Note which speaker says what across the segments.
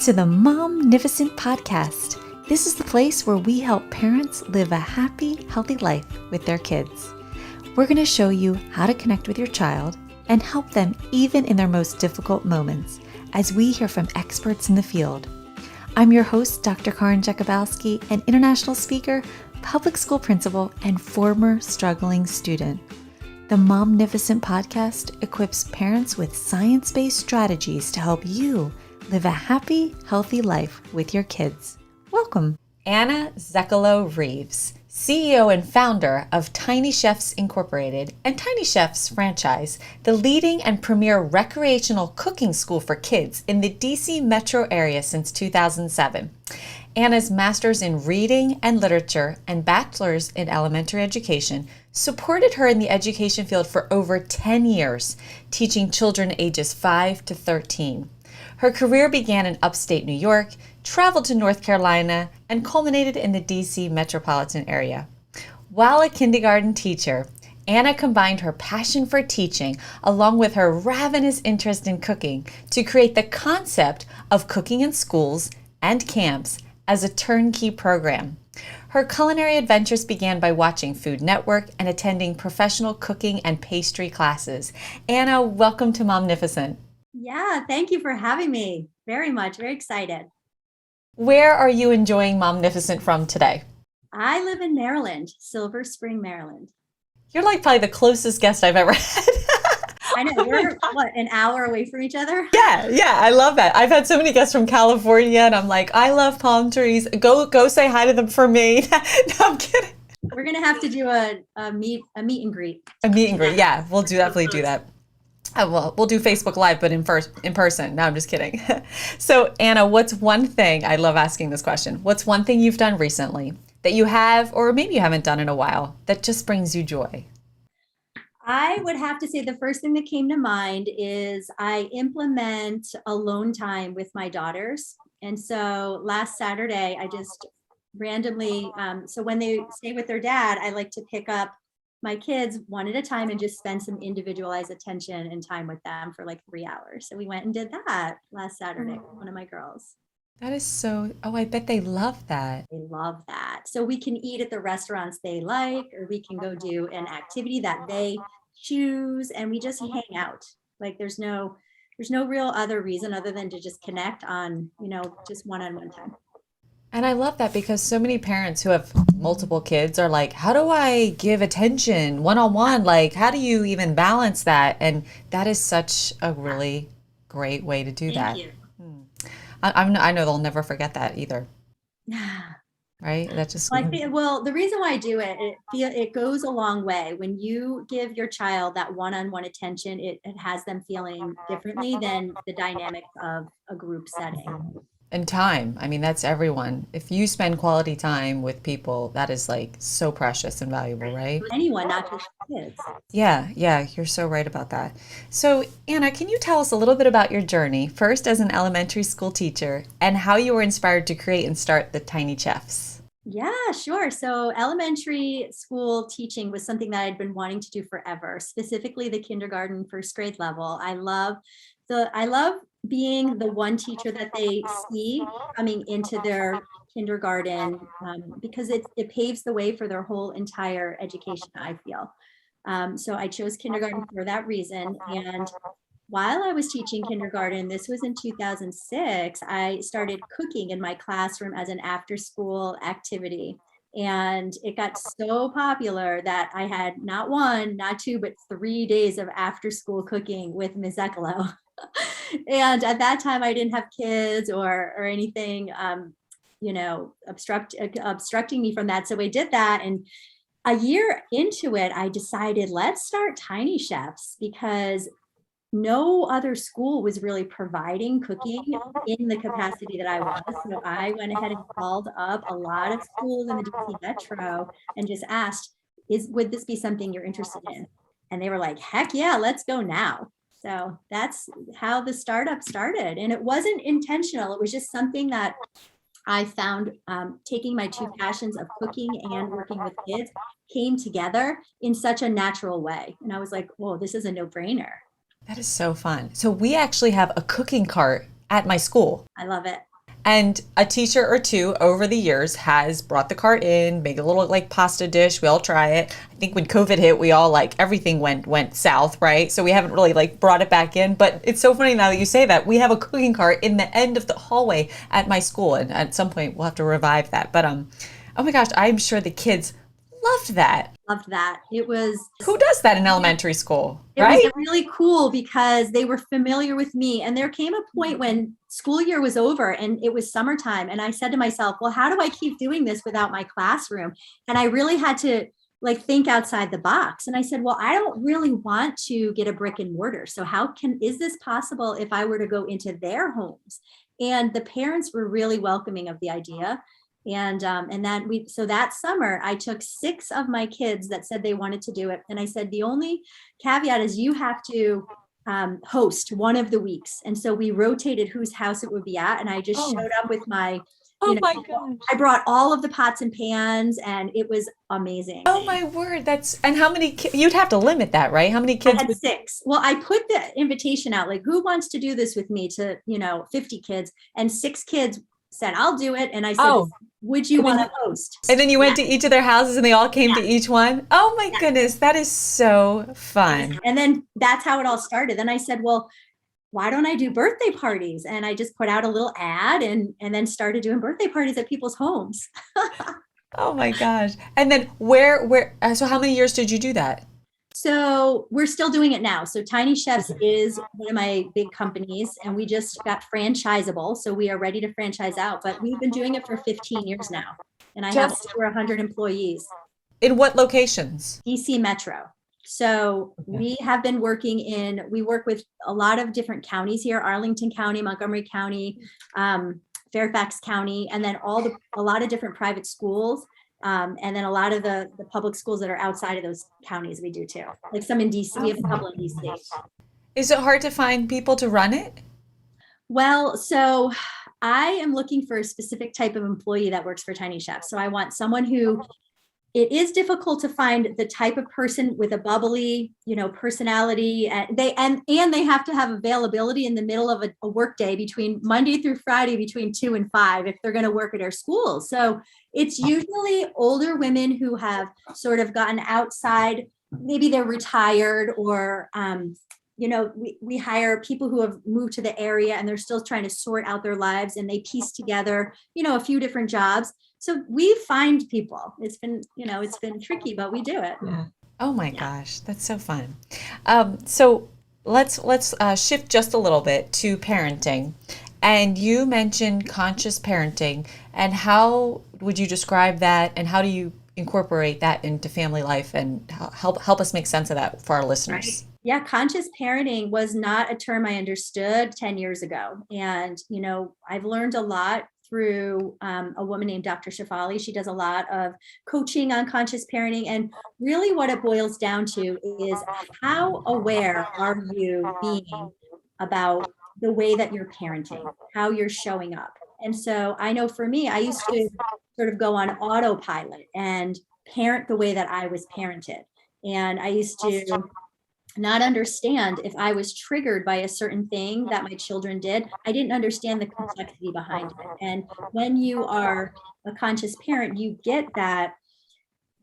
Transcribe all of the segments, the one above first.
Speaker 1: to the Momnificent Podcast. This is the place where we help parents live a happy, healthy life with their kids. We're going to show you how to connect with your child and help them even in their most difficult moments as we hear from experts in the field. I'm your host, Dr. Karin Jakubowski, an international speaker, public school principal, and former struggling student. The Momnificent Podcast equips parents with science-based strategies to help you live a happy, healthy life with your kids. Welcome. Anna Zeccolo Reeves, CEO and founder of Tiny Chefs Incorporated and Tiny Chefs franchise, the leading and premier recreational cooking school for kids in the DC metro area since 2007. Anna's master's in reading and literature and bachelor's in elementary education supported her in the education field for over 10 years, teaching children ages 5 to 13. Her career began in upstate New York, traveled to North Carolina, and culminated in the DC Metropolitan area. While a kindergarten teacher, Anna combined her passion for teaching along with her ravenous interest in cooking to create the concept of cooking in schools and camps as a turnkey program. Her culinary adventures began by watching Food Network and attending professional cooking and pastry classes. Anna, welcome to Momnificent.
Speaker 2: Yeah, thank you for having me. Very much, very excited.
Speaker 1: Where are you enjoying Momnificent from today?
Speaker 2: I live in Maryland, Silver Spring, Maryland.
Speaker 1: You're like probably the closest guest I've ever had.
Speaker 2: I know, we're an hour away from each other?
Speaker 1: Yeah, I love that. I've had so many guests from California and I'm like, I love palm trees. Go say hi to them for me. No, I'm kidding.
Speaker 2: We're gonna have to do a meet and greet.
Speaker 1: A meet and greet, yeah, we'll definitely do that. Well, we'll do Facebook Live, but in person. No, I'm just kidding. So, Anna, what's one thing, I love asking this question, what's one thing you've done recently that you have, or maybe you haven't done in a while, that just brings you joy?
Speaker 2: I would have to say the first thing that came to mind is I implement alone time with my daughters. And so last Saturday, I just randomly, so when they stay with their dad, I like to pick up my kids one at a time and just spend some individualized attention and time with them for like 3 hours. So we went and did that last Saturday with one of my girls.
Speaker 1: That is so, I bet they love that.
Speaker 2: They love that. So we can eat at the restaurants they like, or we can go do an activity that they choose and we just hang out. Like there's no real other reason other than to just connect on, just one-on-one time.
Speaker 1: And I love that because so many parents who have multiple kids are like, how do I give attention one-on-one? Like, how do you even balance that? And that is such a really great way to do that.
Speaker 2: Thank you.
Speaker 1: I know they'll never forget that either. Right? That's just.
Speaker 2: Well, the reason why I do it goes a long way. When you give your child that one-on-one attention, it has them feeling differently than the dynamics of a group setting.
Speaker 1: And time. I mean, that's everyone. If you spend quality time with people, that is like so precious and valuable, right?
Speaker 2: Anyone, not just kids.
Speaker 1: Yeah, you're so right about that. So, Anna, can you tell us a little bit about your journey, first as an elementary school teacher, and how you were inspired to create and start the Tiny Chefs?
Speaker 2: Yeah, sure. So elementary school teaching was something that I'd been wanting to do forever, specifically the kindergarten, first grade level. I love being the one teacher that they see coming into their kindergarten because it paves the way for their whole entire education, I feel. So I chose kindergarten for that reason. And while I was teaching kindergarten, this was in 2006, I started cooking in my classroom as an after-school activity. And it got so popular that I had not one, not two, but 3 days of after-school cooking with Ms. Zeccolo. And at that time, I didn't have kids or anything, obstructing me from that. So we did that. And a year into it, I decided, let's start Tiny Chefs because no other school was really providing cooking in the capacity that I was. So I went ahead and called up a lot of schools in the DC Metro and just asked, would this be something you're interested in? And they were like, heck yeah, let's go now. So that's how the startup started. And it wasn't intentional. It was just something that I found taking my two passions of cooking and working with kids came together in such a natural way. And I was like, whoa, this is a no-brainer.
Speaker 1: That is so fun. So we actually have a cooking cart at my school.
Speaker 2: I love it.
Speaker 3: And a teacher or two over the years has brought the cart in, made a little like pasta dish. We all try it. I think when COVID hit, we all like everything went south, right? So we haven't really like brought it back in. But it's so funny now that you say that. We have a cooking cart in the end of the hallway at my school, and at some point we'll have to revive that. But oh my gosh, I'm sure the kids loved that.
Speaker 2: Loved that. It was
Speaker 3: Who does that in elementary school,
Speaker 2: It
Speaker 3: right?
Speaker 2: was really cool because they were familiar with me. And there came a point when school year was over and it was summertime. And I said to myself, well, how do I keep doing this without my classroom? And I really had to like think outside the box. And I said, well, I don't really want to get a brick and mortar. So is this possible if I were to go into their homes? And the parents were really welcoming of the idea. And so that summer I took 6 of my kids that said they wanted to do it. And I said, the only caveat is you have to host one of the weeks. And so we rotated whose house it would be at. And I just showed up with my,
Speaker 3: my gosh.
Speaker 2: I brought all of the pots and pans and it was amazing.
Speaker 3: Oh my word. And how many kids, you'd have to limit that, right? How many kids?
Speaker 2: I had 6. Well, I put the invitation out, like who wants to do this with me to, 50 kids, and 6 kids said, I'll do it. And I said, would you want to host?
Speaker 3: And then you went to each of their houses and they all came to each one. Oh my goodness. That is so fun.
Speaker 2: And then that's how it all started. Then I said, well, why don't I do birthday parties? And I just put out a little ad and then started doing birthday parties at people's homes.
Speaker 3: Oh my gosh. And then so how many years did you do that?
Speaker 2: So we're still doing it now. So Tiny Chefs is one of my big companies and we just got franchisable. So we are ready to franchise out, but we've been doing it for 15 years now. And I have over 100 employees.
Speaker 3: In what locations?
Speaker 2: DC Metro. So we have been we work with a lot of different counties here, Arlington County, Montgomery County, Fairfax County, and then a lot of different private schools. And then a lot of the public schools that are outside of those counties we do too. Like some in DC, we have a couple in DC.
Speaker 3: Is it hard to find people to run it?
Speaker 2: Well, so I am looking for a specific type of employee that works for Tiny Chefs. So I want someone it is difficult to find the type of person with a bubbly, personality, and they have to have availability in the middle of a work day between Monday through Friday between 2 and 5 if they're going to work at our school. So it's usually older women who have sort of gotten outside, maybe they're retired or, we hire people who have moved to the area and they're still trying to sort out their lives and they piece together, a few different jobs. So we find people. It's been tricky, but we do it.
Speaker 3: Yeah. Oh my gosh, that's so fun. So let's shift just a little bit to parenting. And you mentioned conscious parenting. And how would you describe that? And how do you incorporate that into family life and help us make sense of that for our listeners?
Speaker 2: Right. Yeah, conscious parenting was not a term I understood 10 years ago. And, I've learned a lot through a woman named Dr. Shafali. She does a lot of coaching on conscious parenting. And really what it boils down to is how aware are you being about the way that you're parenting, how you're showing up. And so I know for me, I used to sort of go on autopilot and parent the way that I was parented. And I used to not understand if I was triggered by a certain thing that my children did. I didn't understand the complexity behind it. And when you are a conscious parent, you get that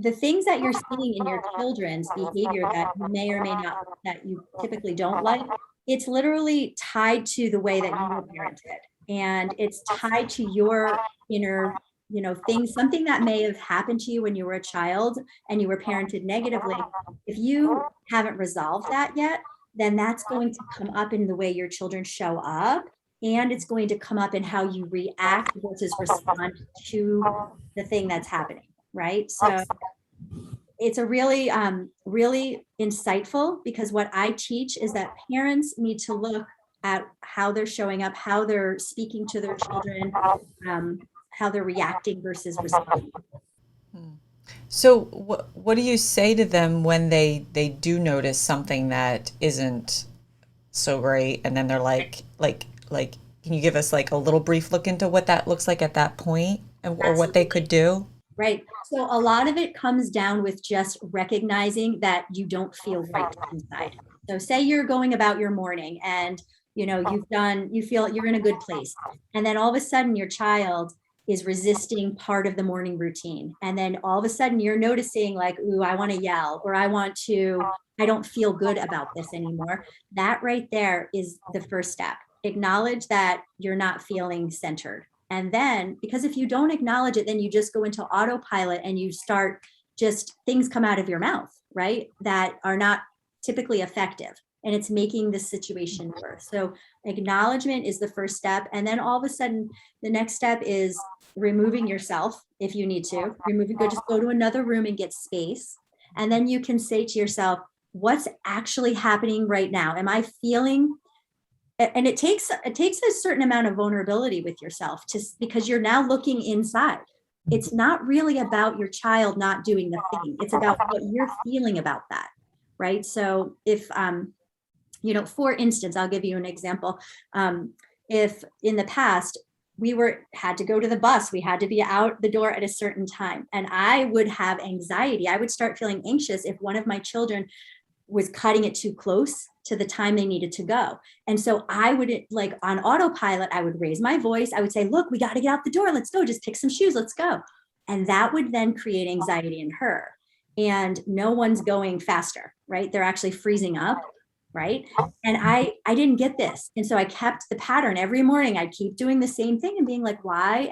Speaker 2: the things that you're seeing in your children's behavior that you may or may not, that you typically don't like, it's literally tied to the way that you were parented. And it's tied to your inner things, something that may have happened to you when you were a child and you were parented negatively. If you haven't resolved that yet, then that's going to come up in the way your children show up. And it's going to come up in how you react versus respond to the thing that's happening. Right. So it's a really, really insightful, because what I teach is that parents need to look at how they're showing up, how they're speaking to their children, how they're reacting versus responding.
Speaker 3: So what do you say to them when they do notice something that isn't so great, and then they're like, can you give us like a little brief look into what that looks like at that point, or what they could do?
Speaker 2: Right. So a lot of it comes down with just recognizing that you don't feel right inside. So say you're going about your morning and you feel you're in a good place. And then all of a sudden your child is resisting part of the morning routine. And then all of a sudden you're noticing like, ooh, I want to yell, or I don't feel good about this anymore. That right there is the first step. Acknowledge that you're not feeling centered. And then, because if you don't acknowledge it, then you just go into autopilot and you start just things come out of your mouth, right? That are not typically effective. And it's making the situation worse. So acknowledgement is the first step. And then all of a sudden, the next step is removing yourself if you need to. Just go to another room and get space. And then you can say to yourself, what's actually happening right now? Am I feeling? And it takes a certain amount of vulnerability with yourself because you're now looking inside. It's not really about your child not doing the thing. It's about what you're feeling about that, right? So if, for instance, I'll give you an example. If in the past we had to go to the bus, we had to be out the door at a certain time, and I would have anxiety. I would start feeling anxious if one of my children was cutting it too close to the time they needed to go. And so I would, like on autopilot, I would raise my voice. I would say, look, we got to get out the door. Let's go. Just pick some shoes. Let's go. And that would then create anxiety in her. And no one's going faster, right? They're actually freezing up, right? And I didn't get this. And so I kept the pattern every morning. I'd keep doing the same thing and being like, why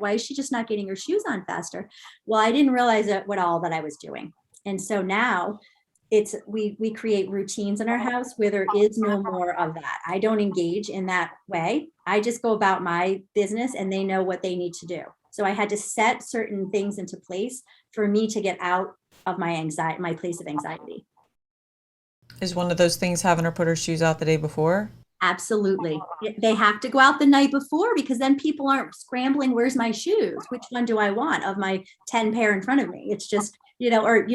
Speaker 2: is she just not getting her shoes on faster? Well, I didn't realize what all that I was doing. And so now we create routines in our house where there is no more of that. I don't engage in that way. I just go about my business and they know what they need to do. So I had to set certain things into place for me to get out of my anxiety, my place of anxiety.
Speaker 3: Is one of those things having her put her shoes out the day before?
Speaker 2: Absolutely. They have to go out the night before because then people aren't scrambling, where's my shoes? Which one do I want of my 10 pair in front of me? It's just, or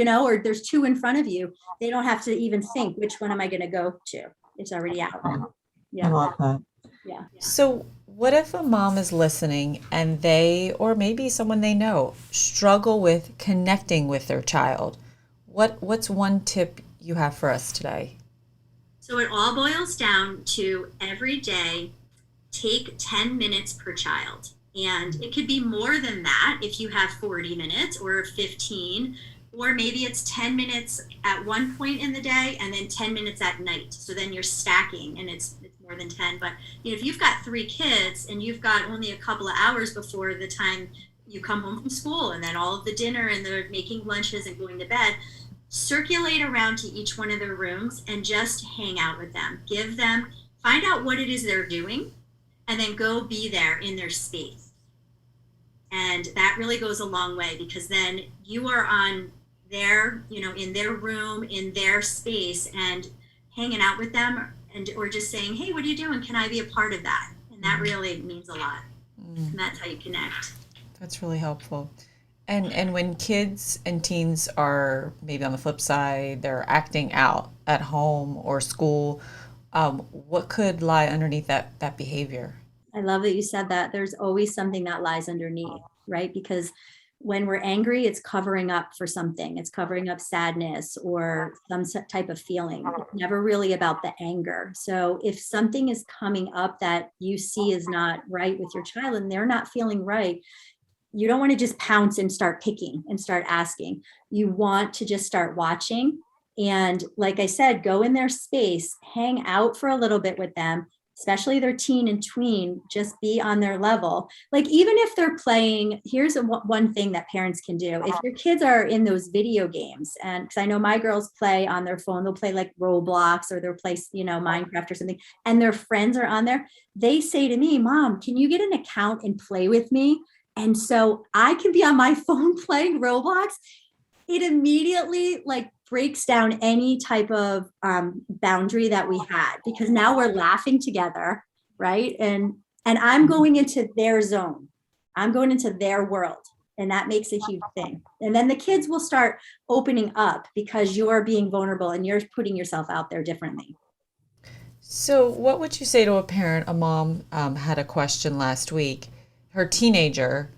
Speaker 2: there's 2 in front of you. They don't have to even think, which one am I going to go to? It's already out.
Speaker 4: I love that.
Speaker 2: Yeah.
Speaker 3: So what if a mom is listening and they, or maybe someone they know, struggle with connecting with their child? What's one tip you have for us today?
Speaker 2: So it all boils down to every day, take 10 minutes per child. And it could be more than that if you have 40 minutes or 15, or maybe it's 10 minutes at one point in the day and then 10 minutes at night. So then you're stacking and it's more than 10. But if you've got 3 kids and you've got only a couple of hours before the time you come home from school and then all of the dinner and they're making lunches and going to bed, circulate around to each one of their rooms and just hang out with them. Find out what it is they're doing and then go be there in their space. And that really goes a long way because then you are on their, in their room, in their space and hanging out with them or just saying, hey, what are you doing? Can I be a part of that? And that really means a lot. And that's how you connect.
Speaker 3: That's really helpful. And when kids and teens are maybe on the flip side, they're acting out at home or school, what could lie underneath that behavior?
Speaker 2: I love that you said that. There's always something that lies underneath, right? Because when we're angry, it's covering up for something. It's covering up sadness or some type of feeling. It's never really about the anger. So if something is coming up that you see is not right with your child and they're not feeling right, you don't want to just pounce and start picking and start asking. You want to just start watching. And like I said, go in their space, hang out for a little bit with them, especially their teen and tween, just be on their level. Like even if they're playing, here's one thing that parents can do. If your kids are in those video games, and because I know my girls play on their phone, they'll play like Roblox or they'll play, Minecraft or something, and their friends are on there. They say to me, Mom, can you get an account and play with me? And so I can be on my phone playing Roblox. It immediately breaks down any type of boundary that we had because now we're laughing together, right? And I'm going into their zone. I'm going into their world. And that makes a huge thing. And then the kids will start opening up because you're being vulnerable and you're putting yourself out there differently.
Speaker 3: So what would you say to a parent? A mom had a question last week. Her teenager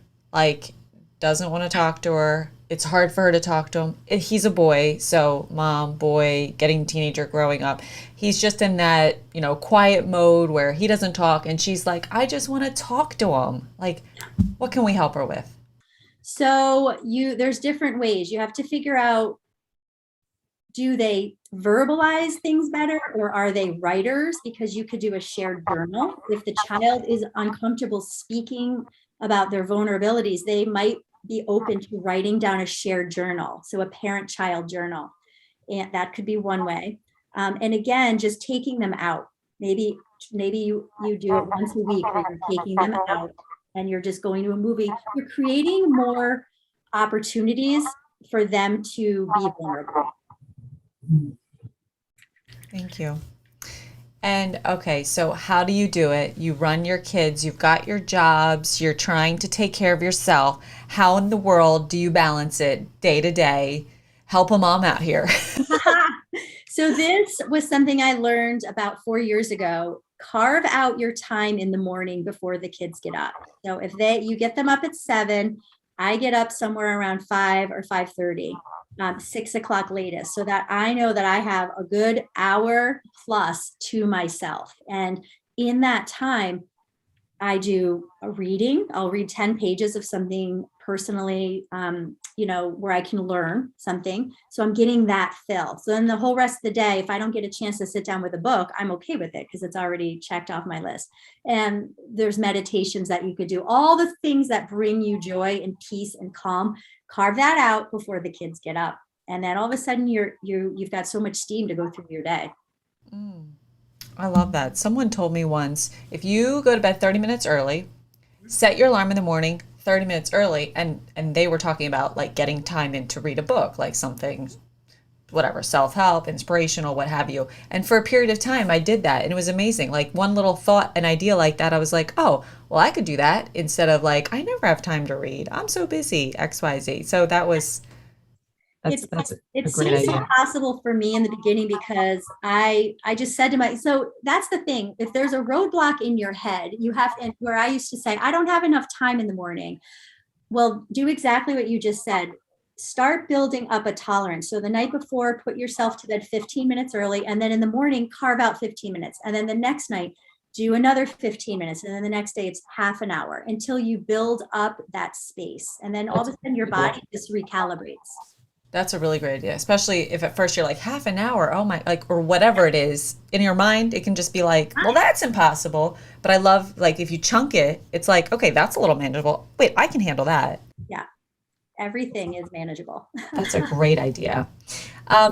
Speaker 3: doesn't want to talk to her, it's hard for her to talk to him. He's a boy, so mom, boy, getting teenager, growing up. He's just in that, quiet mode where he doesn't talk, and she's like, I just want to talk to him. Like, what can we help her with?
Speaker 2: So there's different ways. You have to figure out, do they verbalize things better or are they writers? Because you could do a shared journal. If the child is uncomfortable speaking about their vulnerabilities, they might be open to writing down a shared journal. So a parent-child journal. And that could be one way. And again, just taking them out. Maybe you do it once a week where you're taking them out and you're just going to a movie. You're creating more opportunities for them to be vulnerable.
Speaker 3: Thank you. And okay, so how do you do it? You run your kids, you've got your jobs, you're trying to take care of yourself. How in the world do you balance it day to day? Help a mom out here.
Speaker 2: So this was something I learned about 4 years ago. Carve out your time in the morning before the kids get up. So if you get them up at 7, I get up somewhere around 5 or 5:30. 6 o'clock latest, so that I know that I have a good hour plus to myself. And in that time, I do a reading. I'll read 10 pages of something personally, where I can learn something. So I'm getting that fill. So then the whole rest of the day, if I don't get a chance to sit down with a book, I'm okay with it because it's already checked off my list. And there's meditations that you could do, all the things that bring you joy and peace and calm. Carve that out before the kids get up. And then all of a sudden you've got so much steam to go through your day.
Speaker 3: I love that. Someone told me once, if you go to bed 30 minutes early, set your alarm in the morning 30 minutes early, and they were talking about like getting time in to read a book, like something, whatever, self-help, inspirational, what have you. And for a period of time, I did that, and it was amazing. Like one little thought, an idea like that, I was like, oh, well, I could do that instead of like, I never have time to read. I'm so busy, XYZ. So that's
Speaker 2: it seems impossible for me in the beginning because I just said to so that's the thing. If there's a roadblock in your head, you have, and where I used to say, I don't have enough time in the morning. Well, do exactly what you just said. Start building up a tolerance. So the night before, put yourself to bed 15 minutes early, and then in the morning, carve out 15 minutes. And then the next night, do another 15 minutes. And then the next day, it's half an hour until you build up that space. And then all of a sudden, your body just recalibrates.
Speaker 3: That's a really great idea, especially if at first you're like half an hour, oh my, like, or whatever it is in your mind, it can just be like, well, that's impossible. But I love, like, if you chunk it, it's like, okay, that's a little manageable. Wait, I can handle that.
Speaker 2: Yeah, everything is manageable.
Speaker 3: That's a great idea.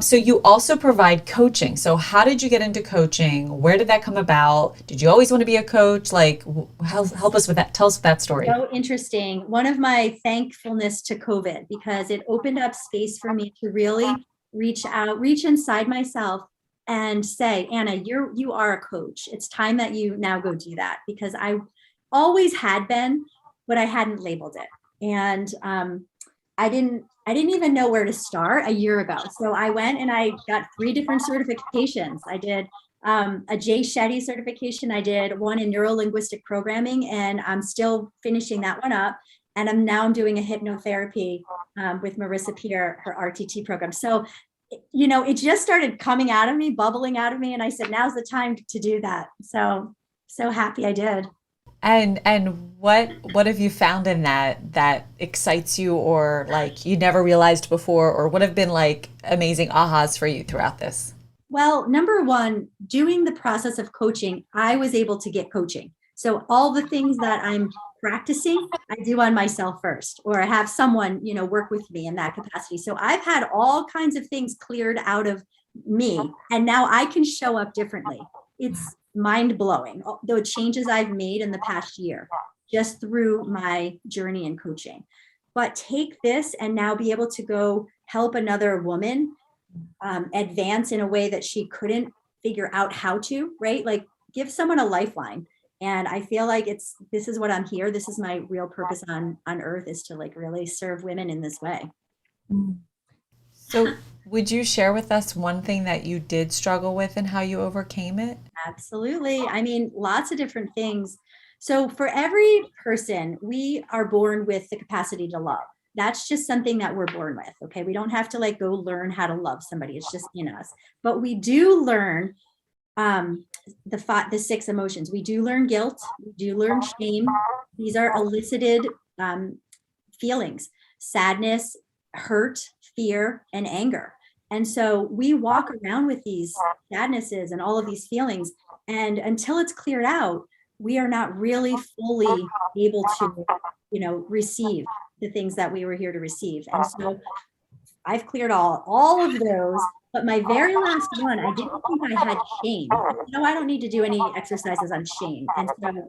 Speaker 3: So you also provide coaching. So how did you get into coaching? Where did that come about? Did you always want to be a coach? Like, help us with that. Tell us that story.
Speaker 2: So interesting. One of my thankfulness to COVID, because it opened up space for me to really reach inside myself and say, Anna, you are a coach. It's time that you now go do that, because I always had been, but I hadn't labeled it. And I didn't even know where to start a year ago. So I went and I got 3 different certifications. I did a Jay Shetty certification. I did one in Neurolinguistic programming, and I'm still finishing that one up. And I'm doing a hypnotherapy with Marissa Peer, her RTT program. So, it just started coming out of me, bubbling out of me. And I said, now's the time to do that. So happy I did.
Speaker 3: And what have you found in that excites you, or like you never realized before, or what have been like amazing ahas for you throughout this?
Speaker 2: Well, number one, doing the process of coaching, I was able to get coaching. So all the things that I'm practicing, I do on myself first, or I have someone, work with me in that capacity. So I've had all kinds of things cleared out of me, and now I can show up differently. It's mind-blowing, the changes I've made in the past year just through my journey in coaching. But take this and now be able to go help another woman advance in a way that she couldn't figure out how to, right? Like, give someone a lifeline. And I feel like this is what I'm here. This is my real purpose on earth, is to like really serve women in this way.
Speaker 3: So would you share with us one thing that you did struggle with and how you overcame it?
Speaker 2: Absolutely. I mean, lots of different things. So for every person, we are born with the capacity to love. that's just something that we're born with. Okay. We don't have to like go learn how to love somebody. It's just in us. But we do learn the 6 emotions. We do learn guilt. We do learn shame. These are elicited feelings: sadness, hurt, fear, and anger. And so we walk around with these sadnesses and all of these feelings. And until it's cleared out, we are not really fully able to, receive the things that we were here to receive. And so I've cleared all of those. But my very last one, I didn't think I had shame. I don't need to do any exercises on shame. And so,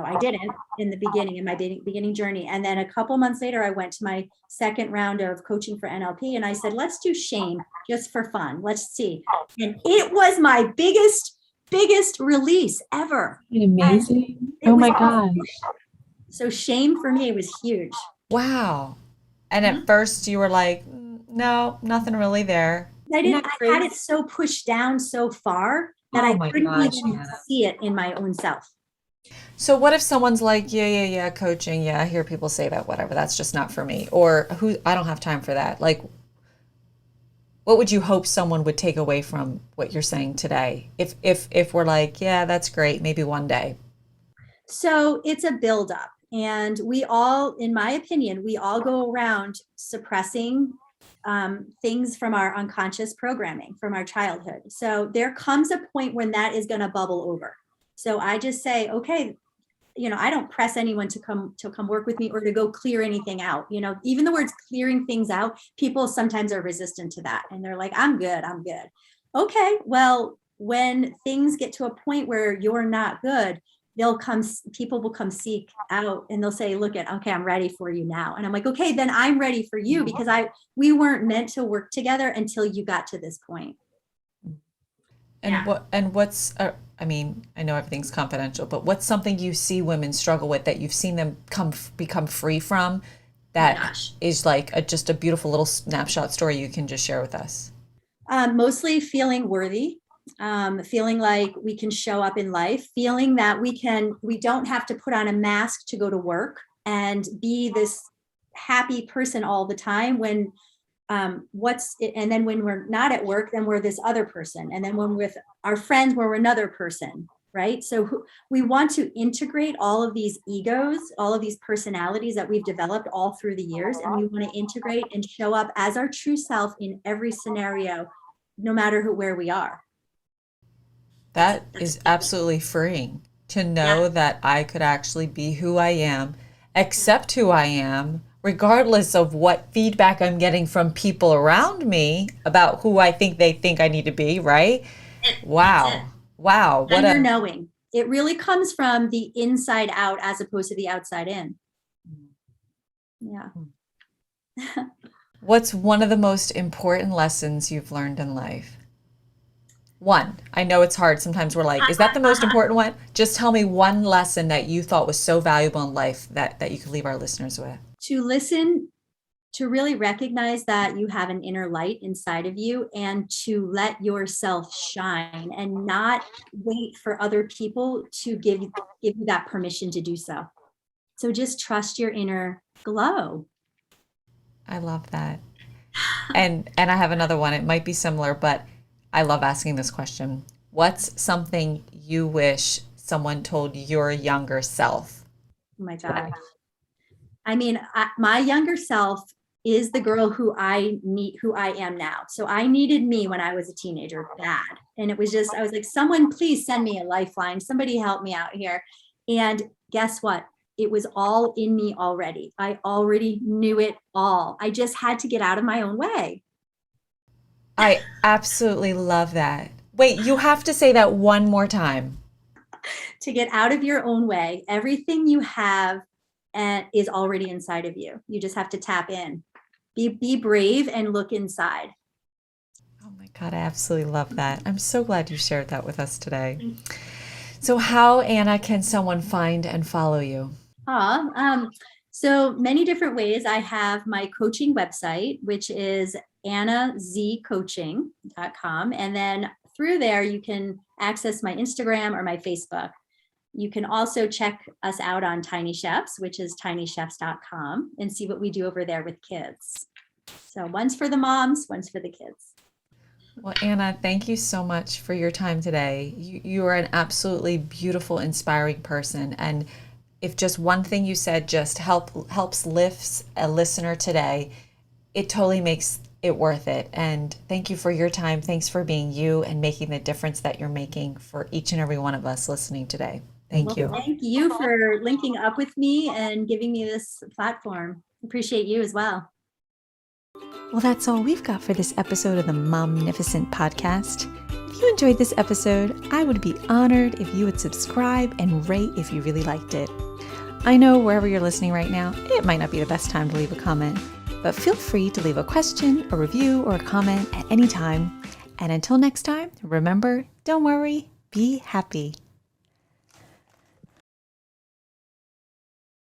Speaker 2: I didn't in the beginning, in my beginning journey. And then a couple months later, I went to my second round of coaching for NLP. And I said, let's do shame just for fun. Let's see. And it was my biggest release ever.
Speaker 4: Amazing. Oh my gosh.
Speaker 2: So shame for me was huge.
Speaker 3: Wow. And at first you were like, no, nothing really there.
Speaker 2: I had it so pushed down so far that I couldn't even see it in my own self.
Speaker 3: So what if someone's like, yeah, coaching, yeah, I hear people say that, whatever, that's just not for me, or I don't have time for that. Like, what would you hope someone would take away from what you're saying today? If we're like, yeah, that's great, maybe one day.
Speaker 2: So it's a buildup, and we all, in my opinion, we all go around suppressing things from our unconscious programming from our childhood. So there comes a point when that is going to bubble over. So I just say, okay, I don't press anyone to come work with me or to go clear anything out. Even the words clearing things out, people sometimes are resistant to that. And they're like, I'm good. Okay. Well, when things get to a point where you're not good, people will come seek out and they'll say, okay, I'm ready for you now. And I'm like, okay, then I'm ready for you, because we weren't meant to work together until you got to this point.
Speaker 3: And what's, I know everything's confidential, but what's something you see women struggle with that you've seen them become free from that is like just a beautiful little snapshot story you can just share with us?
Speaker 2: Mostly feeling worthy. Feeling like we can show up in life, feeling that we don't have to put on a mask to go to work and be this happy person all the time when and then when we're not at work, then we're this other person. And then when we're with our friends, we're another person, right? So we want to integrate all of these egos, all of these personalities that we've developed all through the years. And we want to integrate and show up as our true self in every scenario, no matter where we are.
Speaker 3: That is absolutely freeing to know that I could actually be who I am, accept who I am, regardless of what feedback I'm getting from people around me about who I think they think I need to be, right? Wow. Wow.
Speaker 2: What knowing. It really comes from the inside out as opposed to the outside in. Yeah.
Speaker 3: What's one of the most important lessons you've learned in life? One. I know it's hard. Sometimes we're like, is that the most important one? Just tell me one lesson that you thought was so valuable in life that you could leave our listeners with.
Speaker 2: To listen, to really recognize that you have an inner light inside of you, and to let yourself shine and not wait for other people to give you that permission to do so. So just trust your inner glow.
Speaker 3: I love that. And I have another one. It might be similar, but I love asking this question. What's something you wish someone told your younger self?
Speaker 2: Oh my gosh. My younger self is the girl who I am now. So I needed me when I was a teenager bad. And it was just, I was like, someone please send me a lifeline. Somebody help me out here. And guess what? It was all in me already. I already knew it all. I just had to get out of my own way.
Speaker 3: I absolutely love that. Wait, you have to say that one more time.
Speaker 2: To get out of your own way. Everything you have is already inside of you. You just have to tap in. Be brave and look inside.
Speaker 3: Oh my God, I absolutely love that. I'm so glad you shared that with us today. So how, Anna, can someone find and follow you?
Speaker 2: So many different ways. I have my coaching website, which is annazcoaching.com. And then through there, you can access my Instagram or my Facebook. You can also check us out on Tiny Chefs, which is tinychefs.com, and see what we do over there with kids. So one's for the moms, one's for the kids.
Speaker 3: Well, Anna, thank you so much for your time today. You are an absolutely beautiful, inspiring person. And if just one thing you said just helps lifts a listener today, it totally makes it worth it. And thank you for your time. Thanks for being you and making the difference that you're making for each and every one of us listening today. Thank you.
Speaker 2: Thank you for linking up with me and giving me this platform. Appreciate you as well.
Speaker 1: Well, that's all we've got for this episode of the Momnificent podcast. If you enjoyed this episode, I would be honored if you would subscribe and rate if you really liked it. I know wherever you're listening right now, it might not be the best time to leave a comment, but feel free to leave a question, a review, or a comment at any time. And until next time, remember, don't worry, be happy.